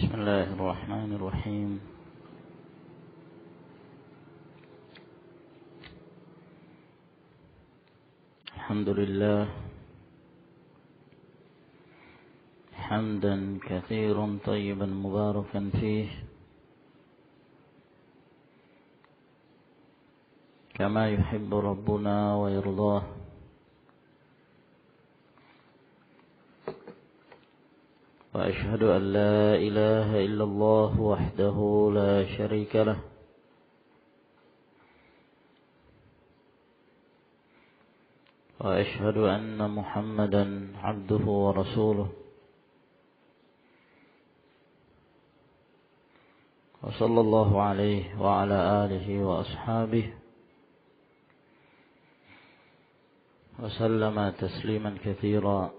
بسم الله الرحمن الرحيم. الحمد لله حمدا كثيرا طيبا مباركا فيه كما يحب ربنا ويرضاه. وأشهد أن لا إله إلا الله وحده لا شريك له وأشهد أن محمدا عبده ورسوله وصلى الله عليه وعلى آله وأصحابه وسلم تسليما كثيرا.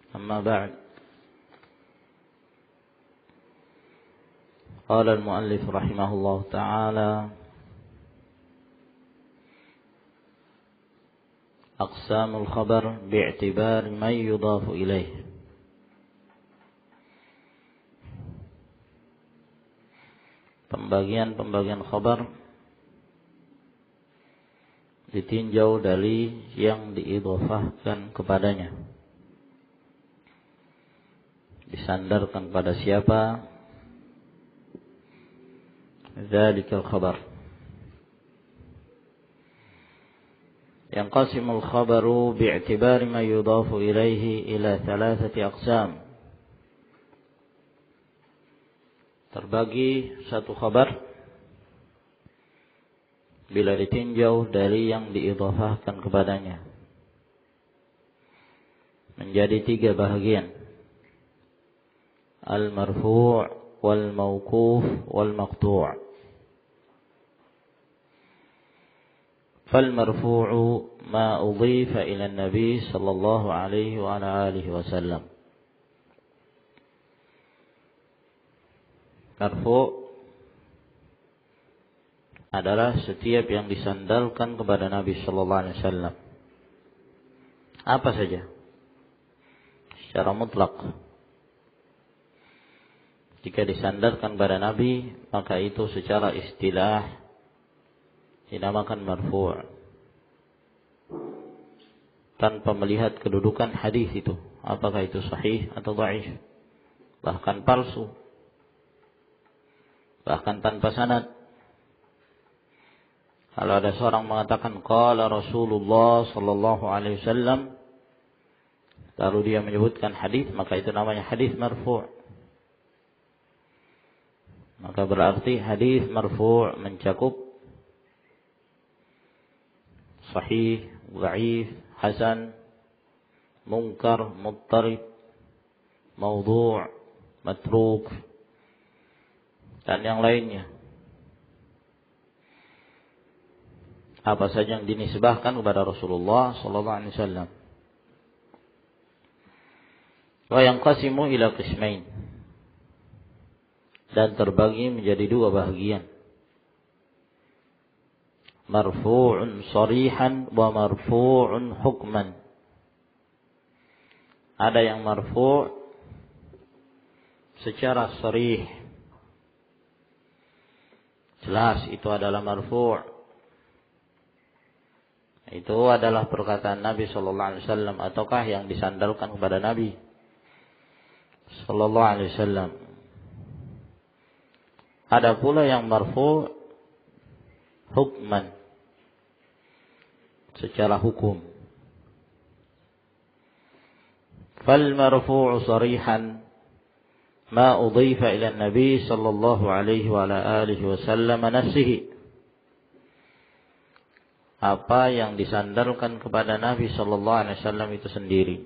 أما بعد، قال المؤلف رحمه الله تعالى: أقسام الخبر باعتبار من يضاف إليه. Pembagian khabar ditinjau dari yang diidhofahkan kepadanya, disandarkan pada siapa dzalikal khabar. Yanqasimul khabaru bi'tibari ma yudhafu ilaihi ila thalathati aqsam. Terbagi satu khabar bila ditinjau dari yang diidhofahkan kepadanya menjadi tiga bahagian: al-marfu' wal-mawquf wal-maqtu'. Fal-marfu'u ma udhifa ila an-nabi sallallahu alaihi wa ala alihi wasallam. Marfu' adalah setiap yang disandarkan kepada Nabi sallallahu alaihi wasallam. Apa saja? Secara mutlak. Jika disandarkan pada Nabi, maka itu secara istilah dinamakan marfu', tanpa melihat kedudukan hadis itu, apakah itu sahih atau dhaif, bahkan palsu, bahkan tanpa sanad. Kalau ada seorang mengatakan qala Rasulullah sallallahu alaihi wasallam, lalu dia menyebutkan hadis, maka itu namanya hadis marfu'. Maka berarti hadis marfu' mencakup sahih, dhaif, hasan, munkar, muttarib, maudhu', matruk, dan yang lainnya. Apa saja yang dinisbahkan kepada Rasulullah sallallahu alaihi wasallam. Wa yanqasimu ila qismain, dan terbagi menjadi dua bahagian: marfu'un sharihan wa marfu'un hukman. Ada yang marfu' secara sharih, jelas itu adalah marfu', itu adalah perkataan Nabi sallallahu alaihi wasallam ataukah yang disandarkan kepada Nabi sallallahu alaihi wasallam. Ada pula yang marfu' hukman, secara hukum. Fal marfu'u sharihan ma udhifa ila an-nabi sallallahu alaihi wa ala alihi wasallam nafsihi. Apa yang disandarkan kepada Nabi sallallahu alaihi wasallam itu sendiri,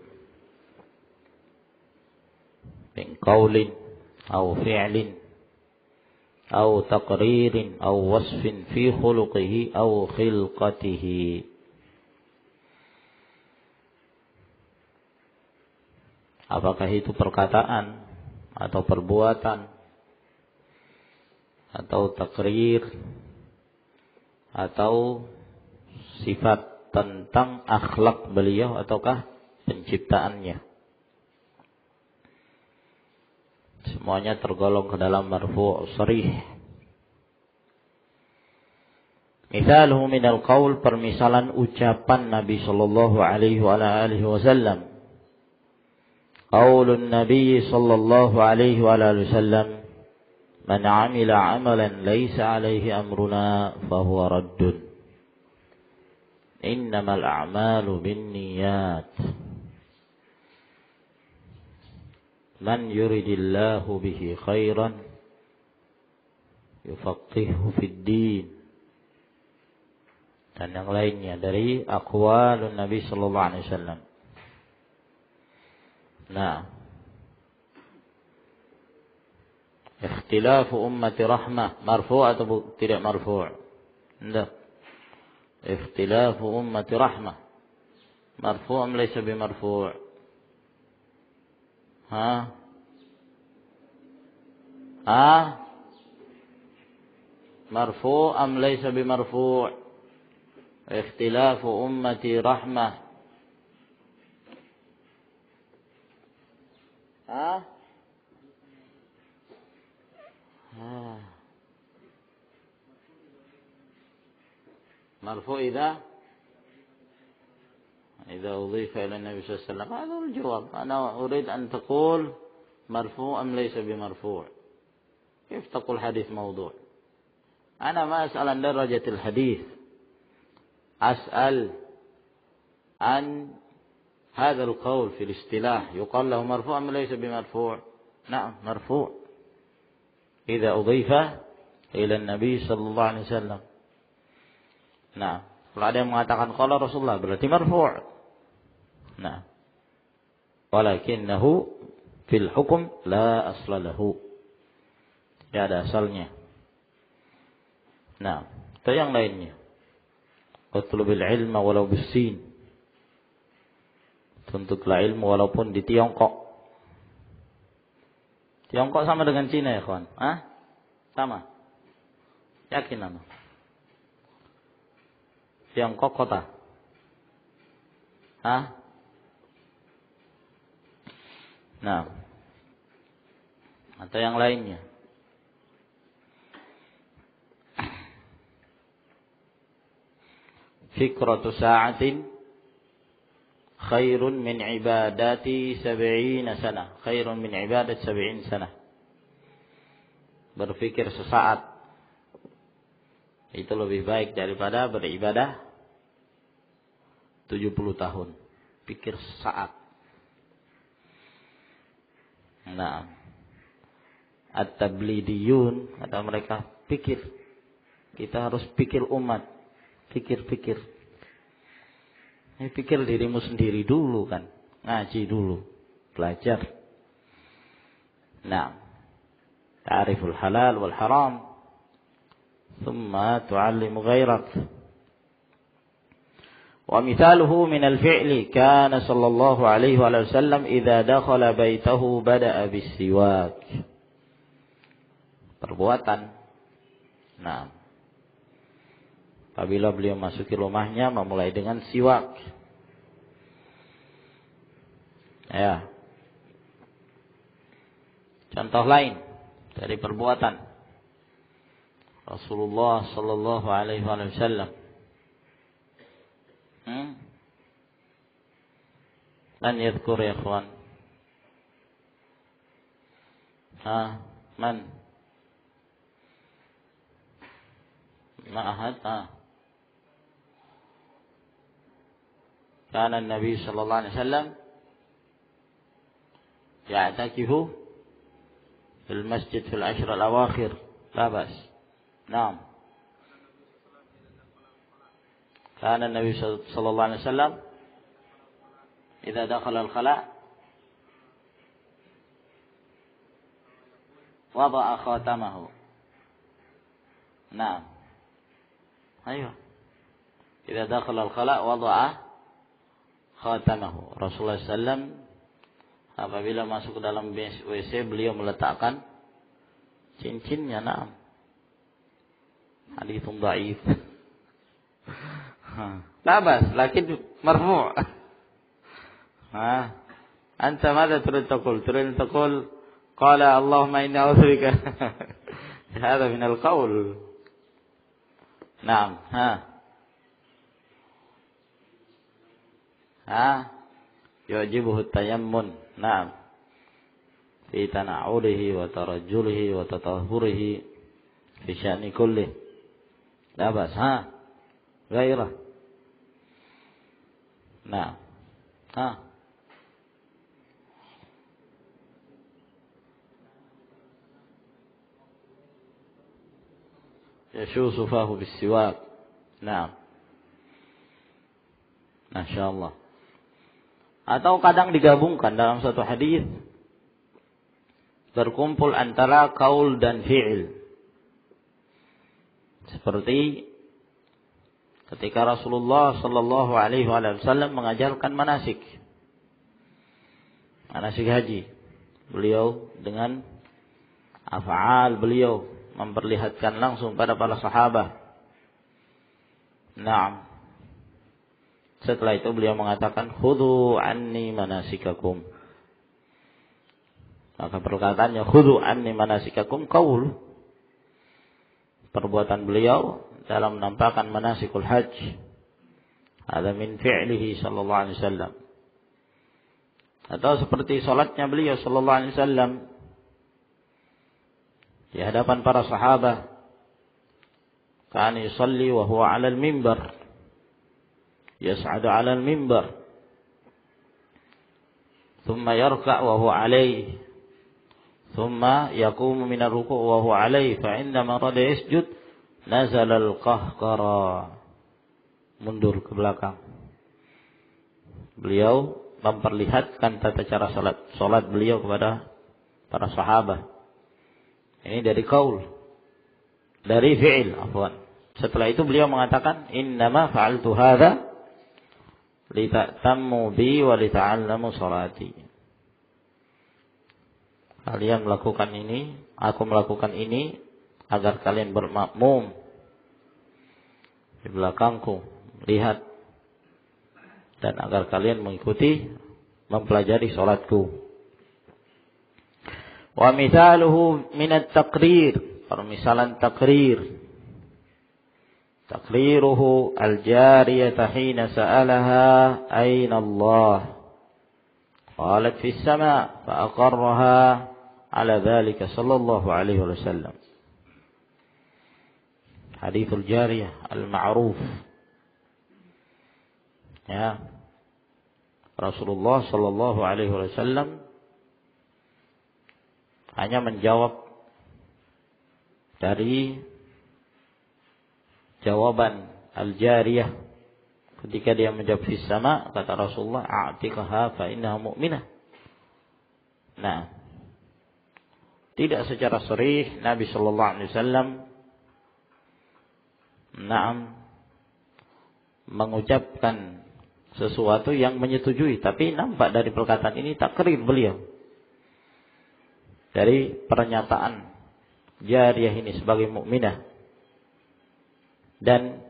min qaulin aw fi'lin aw taqririn aw wasfin fi khuluqihi aw khilqatihi. Apakah itu perkataan atau perbuatan atau takrir atau sifat tentang akhlak beliau ataukah penciptaannya. semuanya tergolong ke dalam marfu' sharih. Mithaluhu minal qaul, permisalan ucapan Nabi sallallahu alaihi wa alihi wasallam. Qaulun Nabi sallallahu alaihi wa alihi wasallam, man 'amila 'amalan laysa 'alaihi amruna fahuwa raddun. Innamal a'malu binniyat. Man yuridillahu bihi khairan yufaqqihhu fid din. Dan yang lainnya dari aqwalun Nabi sallallahu alaihi wasallam. Nah, ikhtilafu ummati rahmah, marfu' atau tidak marfu'? Tidak. Ikhtilafu ummati rahmah, marfu' am laysa bimarfu'? Marfu' am laysa bimarfu'? Ikhtilafu ummati rahmah. مرفوع إذا أضيف إلى النبي صلى الله عليه وسلم. هذا هو الجواب. أنا أريد أن تقول مرفوع أم ليس بمرفوع. كيف تقول حديث موضوع؟ أنا ما أسأل عن درجة الحديث، أسأل عن هذا القول في الاصطلاح، يقال له مرفوع أم ليس بمرفوع؟ نعم مرفوع إذا أضيف إلى النبي صلى الله عليه وسلم. Nah, kalau ada yang mengatakan qala Rasulullah berarti marfu'. Nah, walakinnahu fil hukum la asla lahu. Ya, ada asalnya. Nah, itu yang lainnya. Utlubil ilma walau bisin. Tuntutlah ilmu walaupun di Tiongkok. Tiongkok sama dengan Cina ya kawan? Sama? Yakin anda? Tiongkok kota? Nah, atau yang lainnya? Fikratu sa'atin khairun min ibadati 70 sana. Khairun min ibadat 70 sana. Berpikir sesaat itu lebih baik daripada beribadah 70 tahun. Pikir sesaat. Nah, at-tablidiyun kata mereka, pikir. Kita harus pikir umat. Pikir-pikir. Pikir dirimu sendiri dulu kan. Ngaji dulu. Belajar. Nah, ta'riful halal wal haram. Thumma tu'allimu ghairak. Wa mithaluhu minal fi'li. Kana sallallahu alaihi wa sallam idha dakhala baitahu bada'a bis-siwak. Perbuatan. Nah, apabila beliau masuki rumahnya memulai dengan siwak. Ya. Contoh lain dari perbuatan Rasulullah sallallahu alaihi wasallam. Man yadhkur ya ikhwan? Man? Ma'ahad? كان النبي صلى الله عليه وسلم يعتكف في المسجد في العشر الأواخر لا بأس. نعم. كان النبي صلى الله عليه وسلم إذا دخل الخلاء وضع خاتمه. نعم. أيوه. إذا دخل الخلاء وضع khatamahu. Rasulullah SAW apabila masuk ke dalam WC beliau meletakkan cincinnya. Naam. Hadithun dhaif. Labas, lakin marfu'. Anta ماذا تريد تقول؟ تريد تقول qala Allahumma inni a'udzubika. Hada min al-qaul. Naam, yu'jibuhu at-tayammun. Naam. Fi tana'ulihi wa tarajjulihi wa tatahhurihi fi sya'ni kullih. La bas, gairah. Naam. Yashusu fahu bis-siwak. Naam. Masyaallah. Atau kadang digabungkan dalam satu hadis berkumpul antara qaul dan fi'il. Seperti ketika Rasulullah sallallahu alaihi wasallam mengajarkan manasik haji. Beliau dengan af'al beliau memperlihatkan langsung pada para sahabat. Naam. Setelah itu beliau mengatakan khudhu anni manasikakum. Maka perkataannya khudhu anni manasikakum qaul. Perbuatan beliau dalam menampakkan manasikul hajj. Ada min fi'lihi sallallahu alaihi wasallam. Atau seperti salatnya beliau sallallahu alaihi wasallam di hadapan para sahabat. Kana yusalli wa huwa 'ala al-mimbar. Yas'adu 'ala al-mimbar. Thumma yarka' wa huwa 'alayhi. Thumma yaqumu min ar-ruku' wa huwa 'alayhi. Fa 'indama rada yasjud nazala al-qahqara. Mundur ke belakang. Beliau memperlihatkan tata cara salat beliau kepada para sahabat. Ini dari qaul, dari fi'il, afwan. Setelah itu beliau mengatakan, "Innama fa'altu hadza lita'tammu bi wa lita'allamu salati." Kalian melakukan ini, aku melakukan ini agar kalian bermakmum di belakangku, lihat, dan agar kalian mengikuti, mempelajari salatku. Wa mithaluhu min at-taqrir, permisalan takrir. Takriruhu al-jariyata hina sa'alaha ayna Allah. Qalat fi as-sama' fa aqarraha ala dhalika sallallahu alaihi wasallam. Hadithul jariyah al-ma'ruf. Ya. Rasulullah sallallahu alaihi wasallam hanya menjawab dari jawaban al-jariyah ketika dia menjawab fis sama, kata Rasulullah, a'tiqaha fa innaha mu'minah. Nah, tidak secara sharih Nabi sallallahu alaihi wasallam mengucapkan sesuatu yang menyetujui, tapi nampak dari perkataan ini takrir beliau. Dari pernyataan jariyah ini sebagai mukminah dan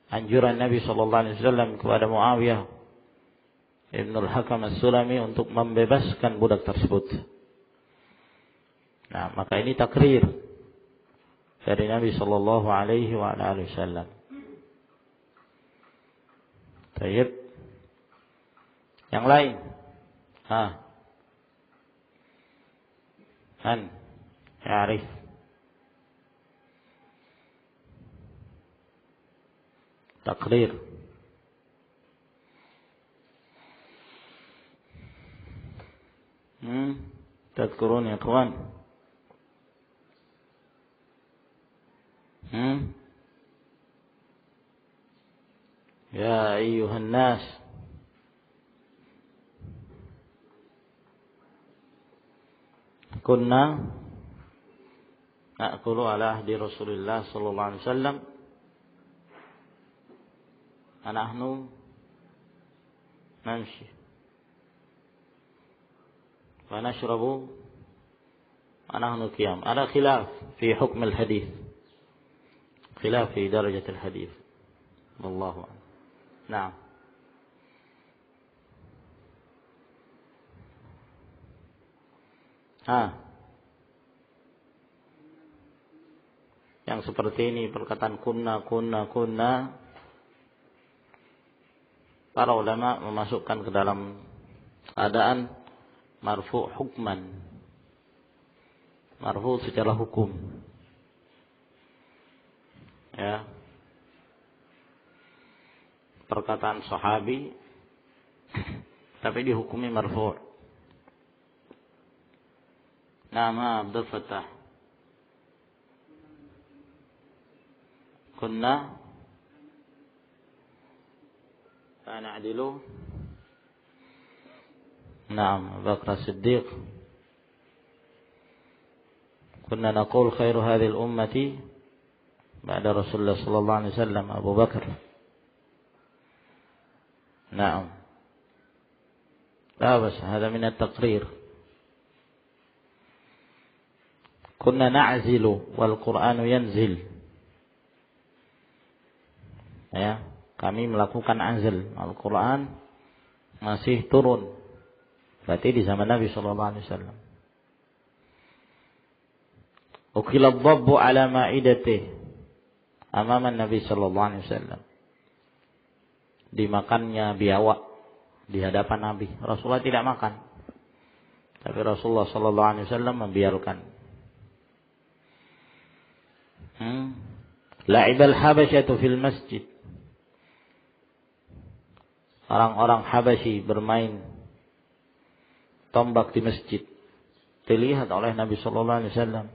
anjuran Nabi sallallahu alaihi wasallam kepada Muawiyah Ibn al-Hakam as-Sulami untuk membebaskan budak tersebut. Nah, maka ini takrir dari Nabi sallallahu alaihi wasallam. Baik. Yang lain. Ya'rif. Takrir. تذكرون يا اخوان. يا أيها الناس كنا نأكل على عهد رسول الله صلى الله عليه وسلم ونحن نمشي ونشرب ونحن قيام. على خلاف في حكم الحديث، خلاف في درجة الحديث، والله أعلم. نعم. Yang seperti ini perkataan kunna. Para ulama memasukkan ke dalam keadaan marfu' hukman. Marfu' secara hukum. Ya. Perkataan sahabi tapi dihukumi marfu'. Nama Abdul Fattah. Kunna na'dilu. Naam, Abu Bakr As-Siddiq. Kunna naqul khairu hadhihi al-ummati ba'da Rasulullah sallallahu alaihi wasallam Abu Bakr. Naam. La bas, hada min at-taqrir. Kunna na'zilu wal Qur'anu yanzil. Ya, kami melakukan azl. Al-Qur'an masih turun. Berarti di zaman Nabi sallallahu alaihi wasallam. Ukila ad-dabbu ala ma'idatihi amama Nabi sallallahu alaihi wasallam. Dimakannya biawak di hadapan Nabi. Rasulullah tidak makan. Tapi Rasulullah sallallahu alaihi wasallam membiarkan. La'ibal habasyatu fil masjid. Orang-orang Habasyi bermain tombak di masjid. Dilihat oleh Nabi sallallahu alaihi wasallam.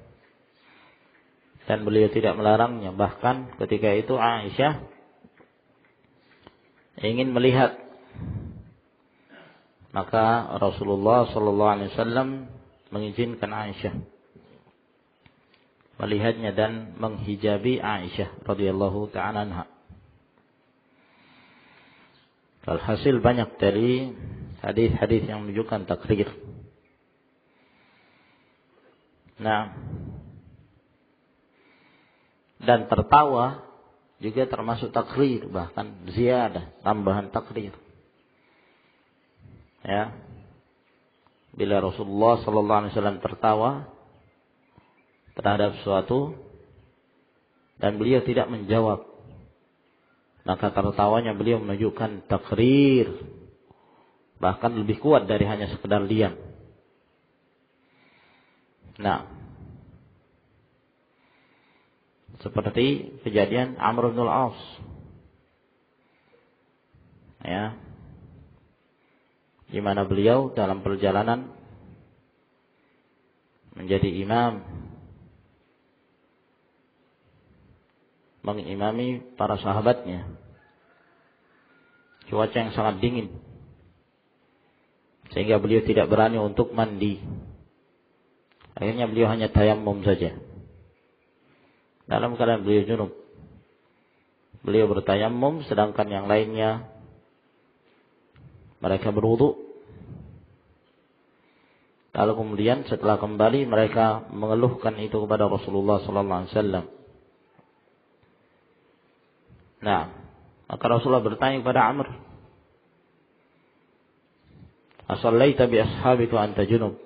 Dan beliau tidak melarangnya. Bahkan ketika itu Aisyah ingin melihat. Maka Rasulullah sallallahu alaihi wasallam mengizinkan Aisyah melihatnya dan menghijabi Aisyah radhiyallahu ta'ala anha. Alhasil banyak dari hadis-hadis yang menunjukkan takrir. Nah, dan tertawa juga termasuk takrir, bahkan ziyadah, tambahan takrir. Ya. Bila Rasulullah sallallahu alaihi wasallam tertawa terhadap sesuatu dan beliau tidak menjawab, maka tertawanya beliau menunjukkan takrir, bahkan lebih kuat dari hanya sekedar diam. Nah, seperti kejadian Amr bin al-As. Ya. Di mana beliau dalam perjalanan menjadi imam, mengimami para sahabatnya. Cuaca yang sangat dingin, sehingga beliau tidak berani untuk mandi. Akhirnya beliau hanya tayammum saja. Dalam keadaan beliau junub, beliau bertayammum, sedangkan yang lainnya mereka berwudu. Lalu kemudian setelah kembali mereka mengeluhkan itu kepada Rasulullah sallallahu alaihi wasallam. Nah, maka Rasulullah bertanya kepada Amr, "Asallaita bi ashabika anta junub?"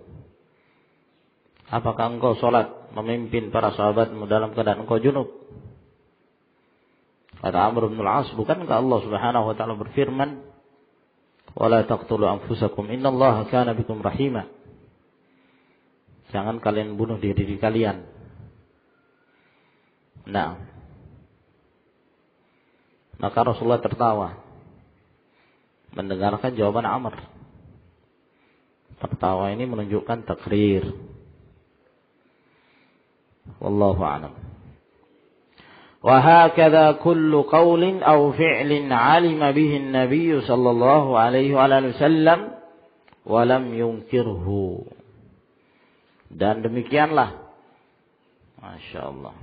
Apakah engkau salat memimpin para sahabatmu dalam keadaan engkau junub? Kata Amr bin al-As, bukankah Allah Subhanahu wa taala berfirman, "Wala taqtulu anfusakum innallaha kana bikum rahima." Jangan kalian bunuh diri kalian. Nah, maka Rasulullah tertawa mendengarkan jawaban Amr. Tertawa ini menunjukkan takrir. Wallahu a'lam. Wa hakadha kullu qawlin aw fi'lin 'alima bihi an-nabiy sallallahu alaihi wasallam wa lam yunkirhu. Dan demikianlah, Masya Allah,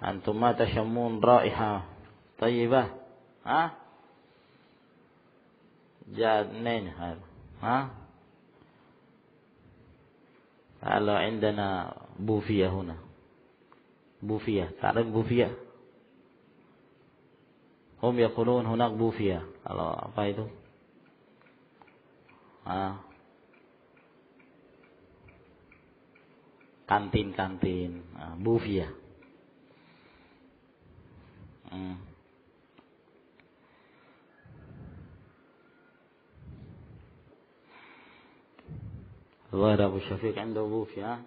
antum ma tashammun ra'iha tayyibah, janin hada, kalau عندنا بوفية هنا بوفية تعرف بوفية هم يقولون هناك بوفية. Kalau apa itu? kantin-kantin, bufia. الظاهر أبو شفيق عنده بوفيا،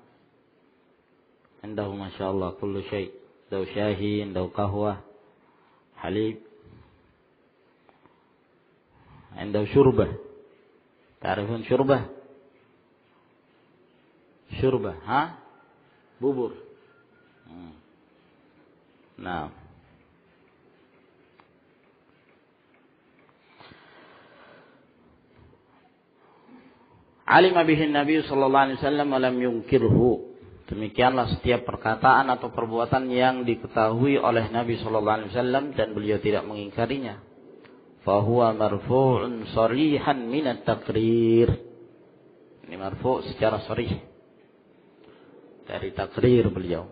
عنده ما شاء الله كل شيء، عنده شاهي، عنده قهوة، حليب، عنده شربة. تعرفون شربة؟ شربة bubur. Nah, alima bihi Nabi sallallahu alaihi wasallam wa lam yunkirhu. Demikianlah setiap perkataan atau perbuatan yang diketahui oleh Nabi sallallahu alaihi wasallam dan beliau tidak mengingkarinya. Fa huwa marfu'un sharihan min at-taqrir. Ini marfu' secara sharih dari takrir beliau.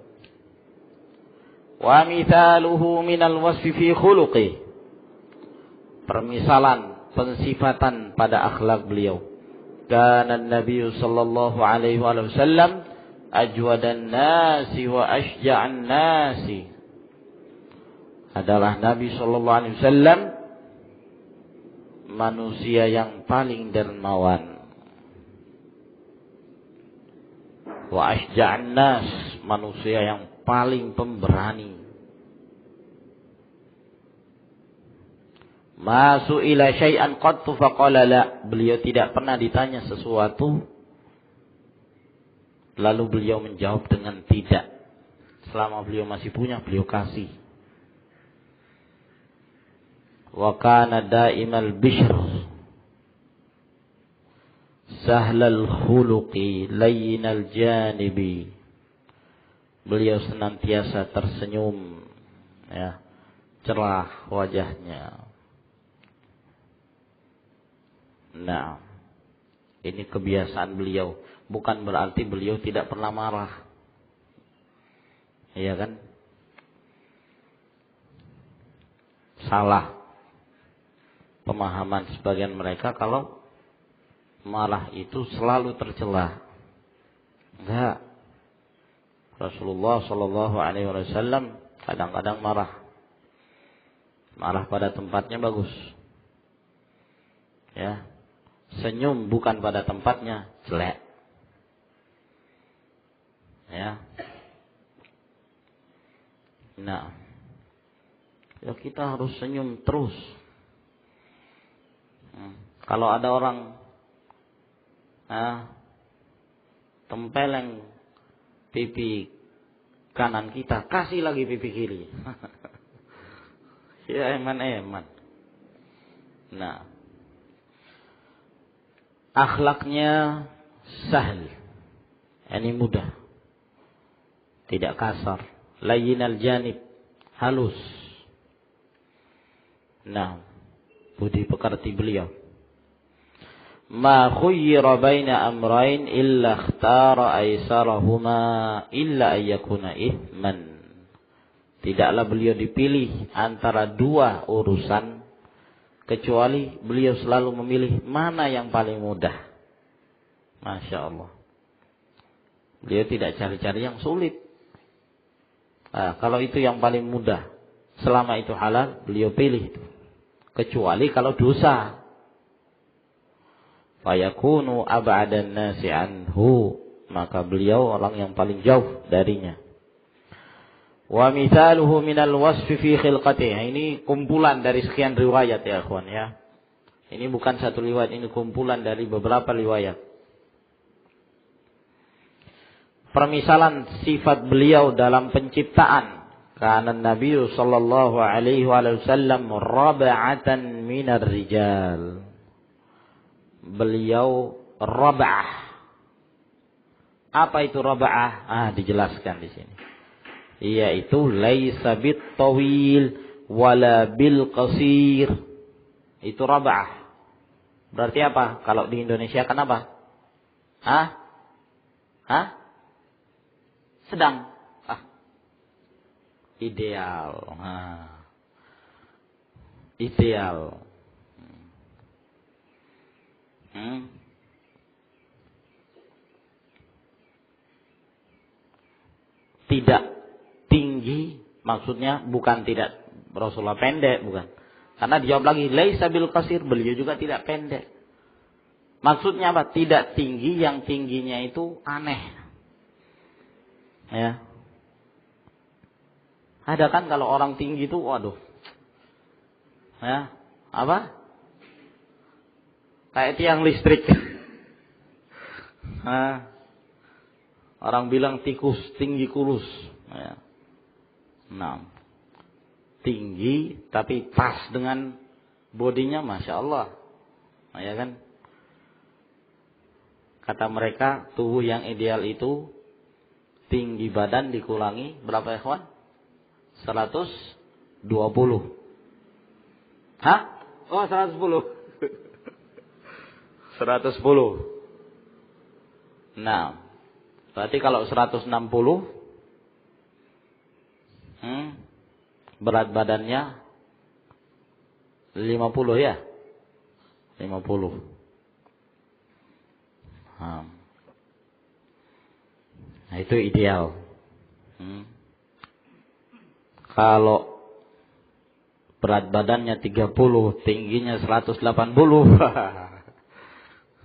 Wa mithaluhu min al-wasfi fi khuluqi. Permisalan pensifatan pada akhlak beliau. Kana Nabi sallallahu alaihi wasallam ajwadan nasi wa ashja'an nasi. Adalah Nabi sallallahu alaihi wasallam manusia yang paling dermawan. Wa ashja'an nas, manusia yang paling pemberani. Ma su'ila syai'an qattu faqala la. Beliau tidak pernah ditanya sesuatu lalu beliau menjawab dengan tidak. Selama beliau masih punya, beliau kasih. Wa kana da'imal bishr sahlal khuluqi layyinal janibi. Beliau senantiasa tersenyum, ya, cerah wajahnya. Nah, ini kebiasaan beliau. Bukan berarti beliau tidak pernah marah. Iya kan? Salah pemahaman sebagian mereka kalau marah itu selalu tercela. Enggak. Rasulullah sallallahu alaihi wasallam kadang-kadang marah. Marah pada tempatnya bagus. Ya. Senyum bukan pada tempatnya jelek. Ya. Nah, ya kita harus senyum terus. Kalau ada orang tempeleng pipi kanan kita, kasih lagi pipi kiri. Ya eman. Nah, akhlaknya sahal, ini mudah, tidak kasar, layyinal janib, halus. Nah, budi pekerti beliau. Ma khuyyira baina amrayn illa ikhtara aisarahuma illa ayyakuna ithman. Tidaklah beliau dipilih antara dua urusan kecuali beliau selalu memilih mana yang paling mudah. Masya Allah. Beliau tidak cari-cari yang sulit. Kalau itu yang paling mudah, selama itu halal, beliau pilih itu. Kecuali kalau dosa. Fayakunu ab'adan nasi anhu, maka beliau orang yang paling jauh darinya. Wa mithaluhu minal wasfi fi khilqatihi. Ini kumpulan dari sekian riwayat ya ikhwan ya. Ini bukan satu riwayat, ini kumpulan dari beberapa riwayat. Permisalan sifat beliau dalam penciptaan. Kana Nabi sallallahu alaihi wasallam rab'atan minar rijal. Beliau rab'ah. Apa itu rab'ah? Dijelaskan di sini. Yaitu laisa bit tawil wala bil qasir. Itu rab'ah. Berarti apa? Kalau di Indonesia kan apa? Sedang. Ideal. Ideal. tidak tinggi, maksudnya bukan tidak Rasulullah pendek, bukan. Karena dijawab lagi, laisa bil qasir, beliau juga tidak pendek. Maksudnya apa? Tidak tinggi, yang tingginya itu aneh. Ya. Ada kan kalau orang tinggi itu, waduh. Ya, apa? Kayak tiang listrik. Nah, orang bilang tikus, tinggi kurus. Ya. Nah, tinggi tapi pas dengan bodinya, masya Allah. Nah, ya kan? Kata mereka, tubuh yang ideal itu tinggi badan dikurangi berapa ikhwan? 120. Hah? Oh, 110. 110. Nah, berarti kalau 160, berat badannya 50 ya? 50. Nah, itu ideal. Kalau berat badannya 30, tingginya 180.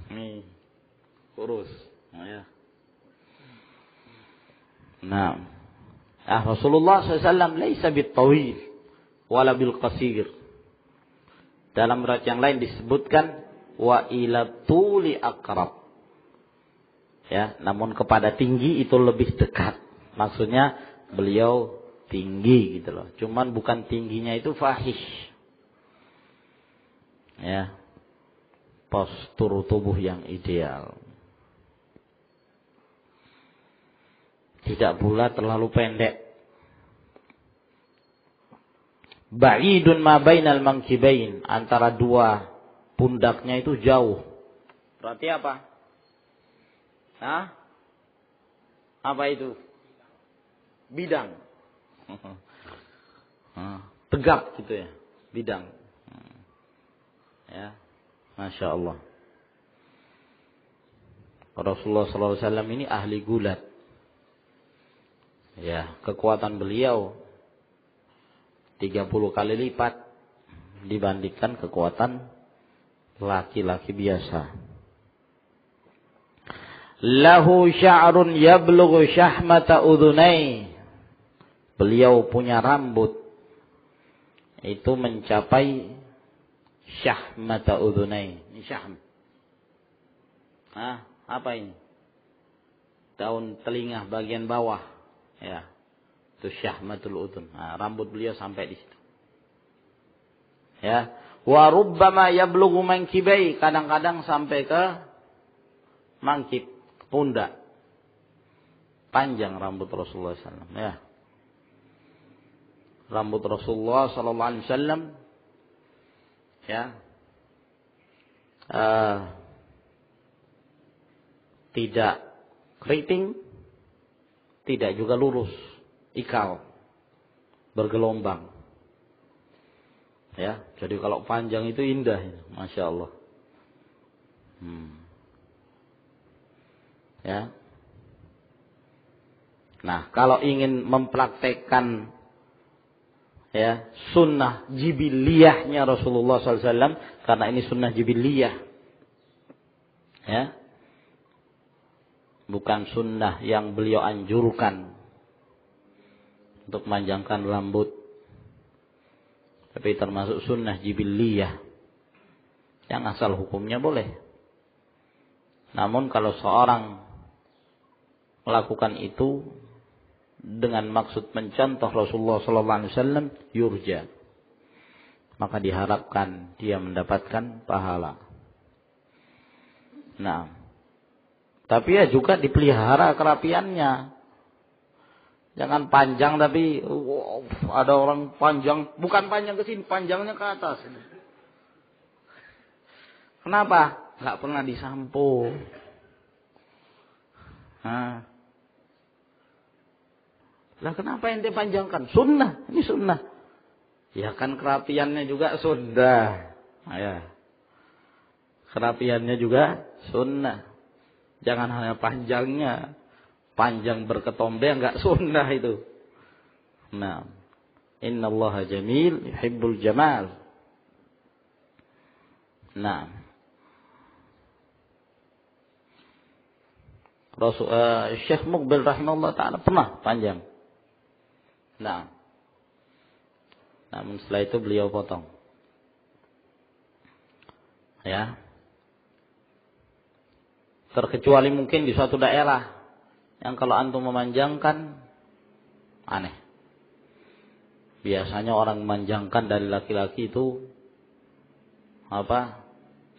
Nih, kurus. Nah, Rasulullah SAW laisa bit-tawil wala bil-qasir. Dalam riwayat yang lain disebutkan wa ila tuli aqrab. Ya, namun kepada tinggi itu lebih dekat. Maksudnya beliau tinggi gitu loh. Cuman bukan tingginya itu fahish. Ya. Postur tubuh yang ideal. Tidak pula terlalu pendek. Ba'idun ma bainal mankibain, antara dua pundaknya itu jauh. Berarti apa? Hah? Apa itu? Bidang. Tegap gitu ya, bidang. Ya, masya Allah. Rasulullah SAW ini ahli gulat. Ya, kekuatan beliau 30 kali lipat dibandingkan kekuatan laki-laki biasa. Lahu sya'run yablughu syahmata udhunai. Beliau punya rambut itu mencapai syahmata udhunai. Ini syahm. Apa ini? Daun telinga bagian bawah. Ya. Itu syahmatul udhun. Nah, rambut beliau sampai di situ. Ya. Wa rubbama yablughu mankibai, kadang-kadang sampai ke mangkib, pundak. Panjang rambut Rasulullah SAW. Ya. Rambut Rasulullah SAW ya, tidak keriting, tidak juga lurus, ikal, bergelombang. Ya, jadi kalau panjang itu indah, masya Allah. Ya. Nah, kalau ingin mempraktekkan ya sunnah jibiliyahnya Rasulullah SAW, karena ini sunnah jibiliyah, ya, bukan sunnah yang beliau anjurkan untuk memanjangkan rambut, tapi termasuk sunnah jibiliyah yang asal hukumnya boleh. Namun kalau seorang melakukan itu dengan maksud mencontoh Rasulullah SAW, yurja, maka diharapkan dia mendapatkan pahala. Nah, tapi ya juga dipelihara kerapiannya. Jangan panjang tapi ada orang panjang, bukan panjang ke sini, panjangnya ke atas. Kenapa? Nggak pernah disampo. Lah kenapa ente panjangkan? Sunnah, ini sunnah. Ya kan kerapiannya juga sunnah. Ya. Kerapiannya juga sunnah. Jangan hanya panjangnya. panjang berketombe enggak sunnah itu. Nah, innallaha jamil yuhibbul jamal. Nah, Syekh Muqbil rahimahullah ta'ala pernah panjang. Nah, namun setelah itu beliau potong. Ya. Terkecuali mungkin di suatu daerah yang kalau antum memanjangkan aneh. Biasanya orang memanjangkan dari laki-laki itu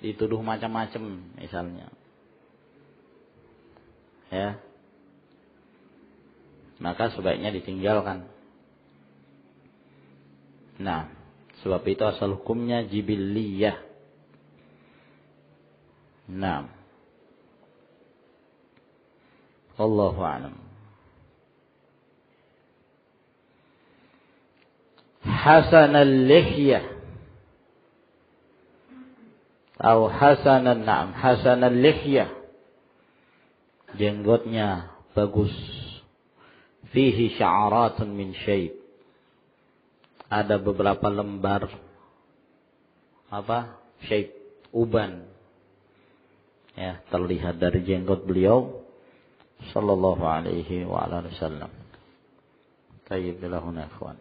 dituduh macam-macam misalnya. Ya. Maka sebaiknya ditinggalkan. Nah, sebab itu asal hukumnya jibilliyah. Nah, wallahu a'lam. Hasan al-lihyah atau hasan al-lihyah, jenggotnya bagus, fihi sya'aratun min syaib, ada beberapa lembar syaib, uban, ya, terlihat dari jenggot beliau sallallahu alaihi wa alihi wasallam. Tayyib lahuna ikhwan.